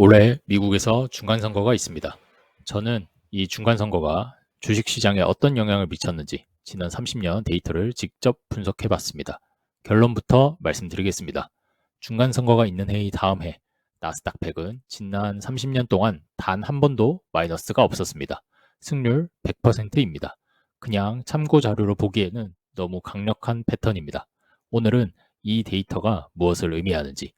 올해 미국에서 중간선거가 있습니다. 저는 이 중간선거가 주식시장에 어떤 영향을 미쳤는지 지난 30년 데이터를 직접 분석해 봤습니다. 결론부터 말씀드리겠습니다. 중간선거가 있는 해의 다음 해, 나스닥 100은 지난 30년 동안 단 한 번도 마이너스가 없었습니다. 승률 100%입니다. 그냥 참고 자료로 보기에는 너무 강력한 패턴입니다. 오늘은 이 데이터가 무엇을 의미하는지,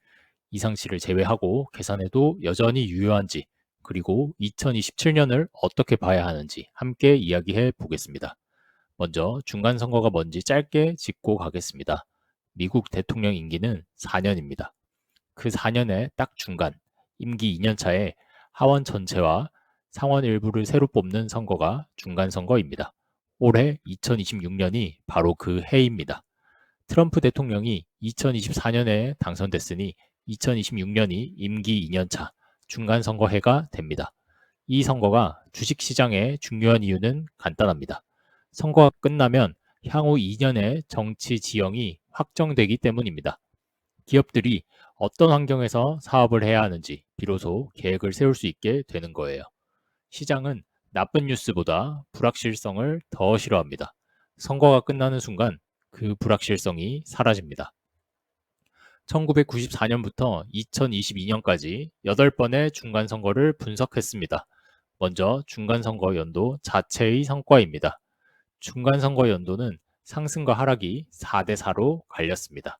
이상치를 제외하고 계산해도 여전히 유효한지, 그리고 2027년을 어떻게 봐야 하는지 함께 이야기해 보겠습니다. 먼저 중간선거가 뭔지 짧게 짚고 가겠습니다. 미국 대통령 임기는 4년입니다. 그 4년의 딱 중간, 임기 2년 차에 하원 전체와 상원 일부를 새로 뽑는 선거가 중간선거입니다. 올해 2026년이 바로 그 해입니다. 트럼프 대통령이 2024년에 당선됐으니 2026년이 임기 2년차 중간선거해가 됩니다. 이 선거가 주식시장에 중요한 이유는 간단합니다. 선거가 끝나면 향후 2년의 정치 지형이 확정되기 때문입니다. 기업들이 어떤 환경에서 사업을 해야 하는지 비로소 계획을 세울 수 있게 되는 거예요. 시장은 나쁜 뉴스보다 불확실성을 더 싫어합니다. 선거가 끝나는 순간 그 불확실성이 사라집니다. 1994년부터 2022년까지 8번의 중간선거를 분석했습니다. 먼저 중간선거 연도 자체의 성과입니다. 중간선거 연도는 상승과 하락이 4대4로 갈렸습니다.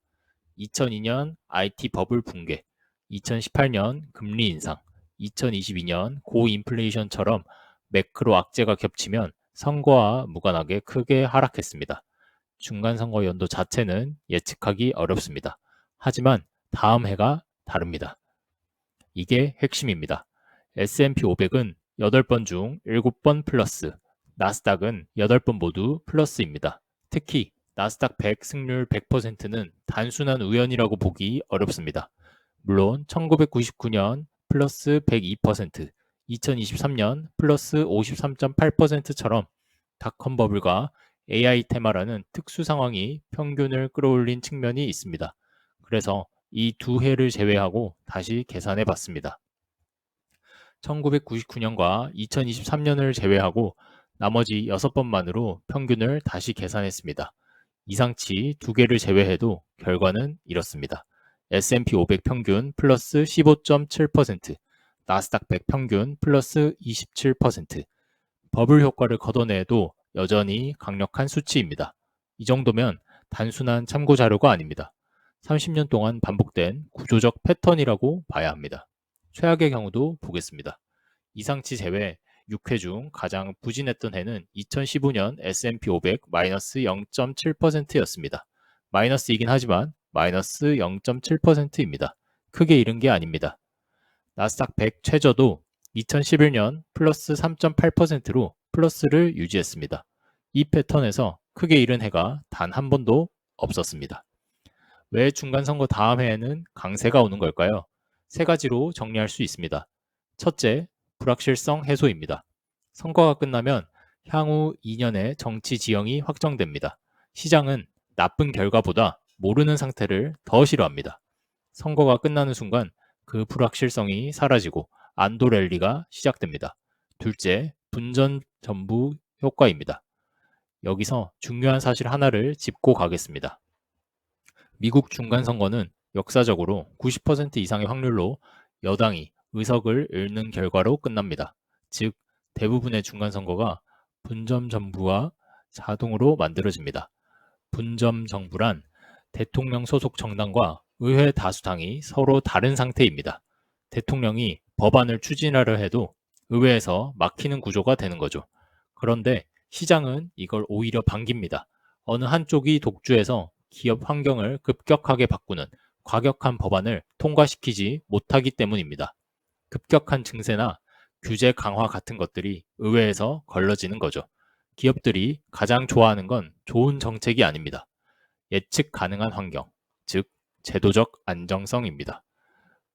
2002년 IT 버블 붕괴, 2018년 금리 인상, 2022년 고인플레이션처럼 매크로 악재가 겹치면 선거와 무관하게 크게 하락했습니다. 중간선거 연도 자체는 예측하기 어렵습니다. 하지만 다음 해가 다릅니다. 이게 핵심입니다. S&P 500은 8번 중 7번 플러스, 나스닥은 8번 모두 플러스입니다. 특히 나스닥 100 승률 100%는 단순한 우연이라고 보기 어렵습니다. 물론 1999년 플러스 102%, 2023년 플러스 53.8%처럼 닷컴 버블과 AI 테마라는 특수 상황이 평균을 끌어올린 측면이 있습니다. 그래서 이 두 해를 제외하고 다시 계산해 봤습니다. 1999년과 2023년을 제외하고 나머지 6번만으로 평균을 다시 계산했습니다. 이상치 두 개를 제외해도 결과는 이렇습니다. S&P 500 평균 플러스 15.7%, 나스닥 100 평균 플러스 27%, 버블 효과를 걷어내도 여전히 강력한 수치입니다. 이 정도면 단순한 참고 자료가 아닙니다. 30년 동안 반복된 구조적 패턴이라고 봐야 합니다. 최악의 경우도 보겠습니다. 이상치 제외 6회 중 가장 부진했던 해는 2015년 S&P 500 마이너스 0.7%였습니다. 마이너스이긴 하지만 마이너스 0.7%입니다. 크게 잃은 게 아닙니다. 나스닥 100 최저도 2011년 플러스 3.8%로 플러스를 유지했습니다. 이 패턴에서 크게 잃은 해가 단 한 번도 없었습니다. 왜 중간선거 다음 해에는 강세가 오는 걸까요? 세 가지로 정리할 수 있습니다. 첫째, 불확실성 해소입니다. 선거가 끝나면 향후 2년의 정치 지형이 확정됩니다. 시장은 나쁜 결과보다 모르는 상태를 더 싫어합니다. 선거가 끝나는 순간 그 불확실성이 사라지고 안도 랠리가 시작됩니다. 둘째, 분전 전부 효과입니다. 여기서 중요한 사실 하나를 짚고 가겠습니다. 미국 중간선거는 역사적으로 90% 이상의 확률로 여당이 의석을 잃는 결과로 끝납니다. 즉, 대부분의 중간선거가 분점 정부와 자동으로 만들어집니다. 분점 정부란 대통령 소속 정당과 의회 다수당이 서로 다른 상태입니다. 대통령이 법안을 추진하려 해도 의회에서 막히는 구조가 되는 거죠. 그런데 시장은 이걸 오히려 반깁니다. 어느 한쪽이 독주해서 기업 환경을 급격하게 바꾸는 과격한 법안을 통과시키지 못하기 때문입니다. 급격한 증세나 규제 강화 같은 것들이 의회에서 걸러지는 거죠. 기업들이 가장 좋아하는 건 좋은 정책이 아닙니다. 예측 가능한 환경, 즉 제도적 안정성입니다.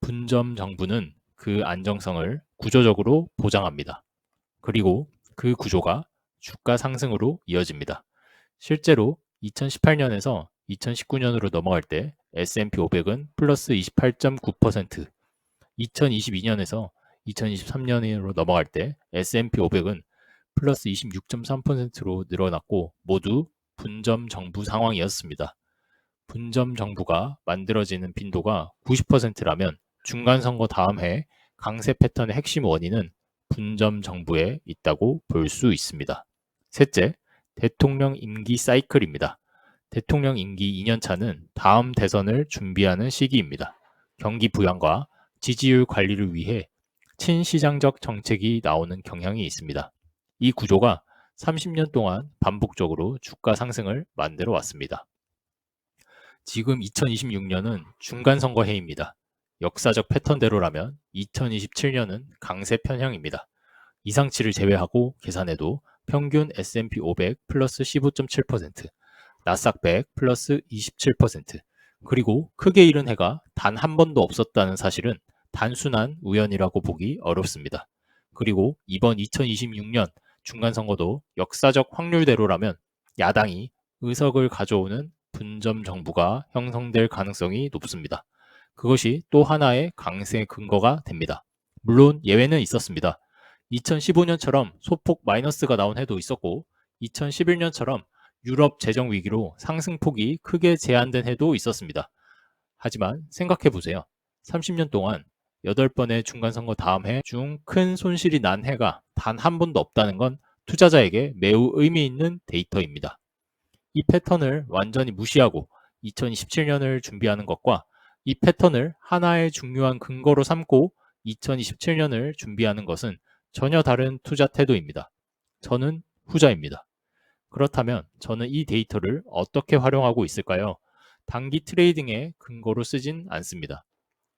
분점 정부는 그 안정성을 구조적으로 보장합니다. 그리고 그 구조가 주가 상승으로 이어집니다. 실제로 2018년에서 2019년으로 넘어갈 때 S&P 500은 플러스 28.9%, 2022년에서 2023년으로 넘어갈 때 S&P 500은 플러스 26.3%로 늘어났고 모두 분점 정부 상황이었습니다. 분점 정부가 만들어지는 빈도가 90%라면 중간선거 다음 해 강세 패턴의 핵심 원인은 분점 정부에 있다고 볼 수 있습니다. 셋째, 대통령 임기 사이클입니다. 대통령 임기 2년차는 다음 대선을 준비하는 시기입니다. 경기 부양과 지지율 관리를 위해 친시장적 정책이 나오는 경향이 있습니다. 이 구조가 30년 동안 반복적으로 주가 상승을 만들어 왔습니다. 지금 2026년은 중간선거 해입니다. 역사적 패턴대로라면 2027년은 강세 편향입니다. 이상치를 제외하고 계산해도 평균 S&P 500 플러스 15.7%, 나스닥 100 플러스 27%, 그리고 크게 잃은 해가 단 한 번도 없었다는 사실은 단순한 우연이라고 보기 어렵습니다. 그리고 이번 2026년 중간선거도 역사적 확률대로라면 야당이 의석을 가져오는 분점 정부가 형성될 가능성이 높습니다. 그것이 또 하나의 강세 근거가 됩니다. 물론 예외는 있었습니다. 2015년처럼 소폭 마이너스가 나온 해도 있었고 2011년처럼 유럽 재정 위기로 상승폭이 크게 제한된 해도 있었습니다. 하지만 생각해 보세요. 30년 동안 8번의 중간선거 다음 해 중 큰 손실이 난 해가 단 한 번도 없다는 건 투자자에게 매우 의미 있는 데이터입니다. 이 패턴을 완전히 무시하고 2027년을 준비하는 것과 이 패턴을 하나의 중요한 근거로 삼고 2027년을 준비하는 것은 전혀 다른 투자 태도입니다. 저는 후자입니다. 그렇다면 저는 이 데이터를 어떻게 활용하고 있을까요? 단기 트레이딩의 근거로 쓰진 않습니다.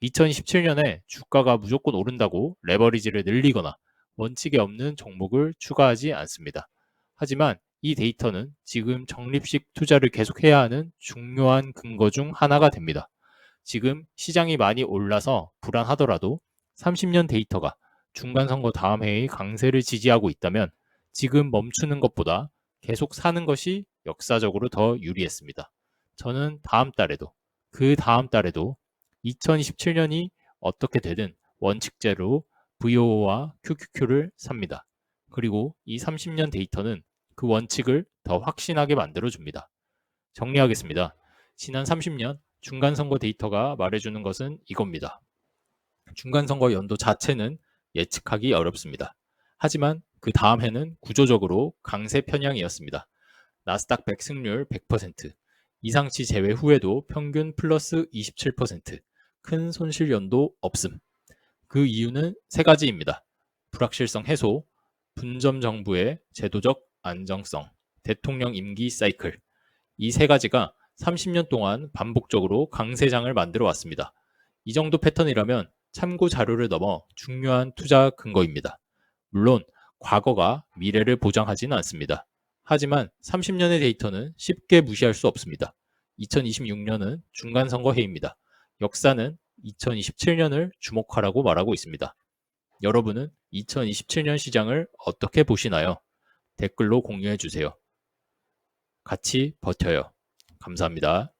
2027년에 주가가 무조건 오른다고 레버리지를 늘리거나 원칙에 없는 종목을 추가하지 않습니다. 하지만 이 데이터는 지금 적립식 투자를 계속해야 하는 중요한 근거 중 하나가 됩니다. 지금 시장이 많이 올라서 불안하더라도 30년 데이터가 중간선거 다음 해의 강세를 지지하고 있다면 지금 멈추는 것보다 계속 사는 것이 역사적으로 더 유리했습니다. 저는 다음 달에도 그 다음 달에도 2027년이 어떻게 되든 원칙제로 VOO와 QQQ를 삽니다. 그리고 이 30년 데이터는 그 원칙을 더 확신하게 만들어줍니다. 정리하겠습니다. 지난 30년 중간선거 데이터가 말해주는 것은 이겁니다. 중간선거 연도 자체는 예측하기 어렵습니다. 하지만 그 다음 해는 구조적으로 강세 편향이었습니다. 나스닥 100 승률 100%, 이상치 제외 후에도 평균 플러스 27%, 큰 손실 연도 없음. 그 이유는 세 가지입니다. 불확실성 해소, 분점 정부의 제도적 안정성, 대통령 임기 사이클. 이 세 가지가 30년 동안 반복적으로 강세장을 만들어 왔습니다. 이 정도 패턴이라면 참고 자료를 넘어 중요한 투자 근거입니다. 물론 과거가 미래를 보장하지는 않습니다. 하지만 30년의 데이터는 쉽게 무시할 수 없습니다. 2026년은 중간선거 해입니다. 역사는 2027년을 주목하라고 말하고 있습니다. 여러분은 2027년 시장을 어떻게 보시나요? 댓글로 공유해 주세요. 같이 버텨요. 감사합니다.